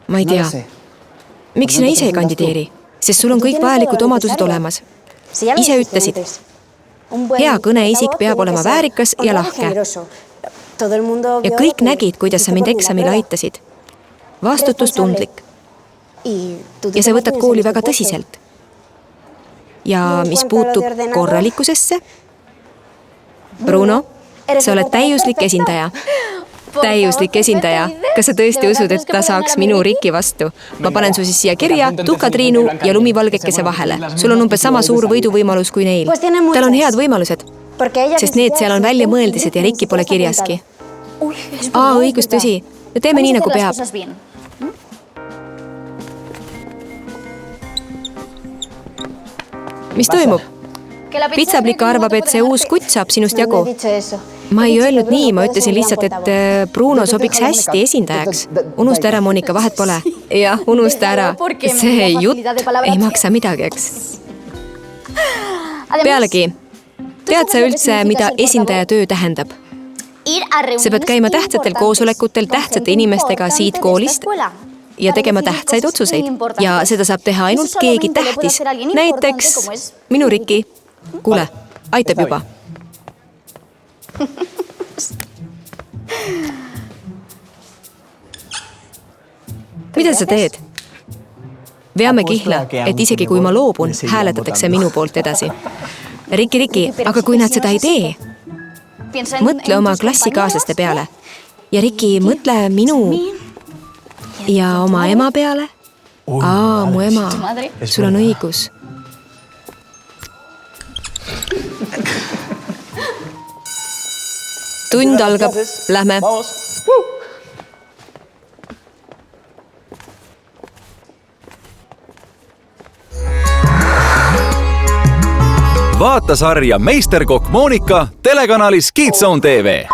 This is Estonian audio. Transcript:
Ma ei tea. Miks sina ise ei kandideeri? Sest sul on kõik vajalikud omadused olemas. Ise ütlesid. Hea kõneisik peab olema väärikas ja lahke. Ja kõik nägid, kuidas sa mind eksamile aitasid. Vastutustundlik. Ja sa võtad kooli väga tõsiselt. Ja mis puutub korralikkusesse? Bruno, sa oled täiuslik esindaja. Täiuslik esindaja. Kas sa tõesti usud, et ta saaks minu Riki vastu? Ma panen su siis siia kirja, tuhkatriinu ja lumivalgekese vahele. Sul on umbes sama suur võiduvõimalus kui neil. Tal on head võimalused, sest need seal on välja mõeldised ja Riki pole kirjaski. Õigus, tõsi. Teeme nii, nagu peab. Mis toimub? Pitsaplikka arvab, et see uus kutt saab sinust jagu. Ma ei öelnud nii, ma ütlesin lihtsalt, et Bruno sobiks hästi esindajaks. Unusta ära, Monika, vahet pole. Jah, unusta ära. See jutt ei maksa midagi, eks. Pealegi, tead sa üldse, mida esindaja töö tähendab? Sa pead käima tähtsatel koosolekutel tähtsate inimestega siit koolist ja tegema tähtsaid otsuseid. Ja seda saab teha ainult keegi tähtis. Näiteks minu Riki. Kuule, aitab juba. Mida sa teed? Veame kihla, et isegi kui ma loobun, hääletatakse minu poolt edasi. Riki, aga kui nad seda ei tee, mõtle oma klassikaaslaste peale. Ja Riki, mõtle minu ja oma ema peale. Mu ema, sul on õigus. Tund algab, lähme. Vaata sarja Meisterkokk Monika telekanalis Kids Zone TV.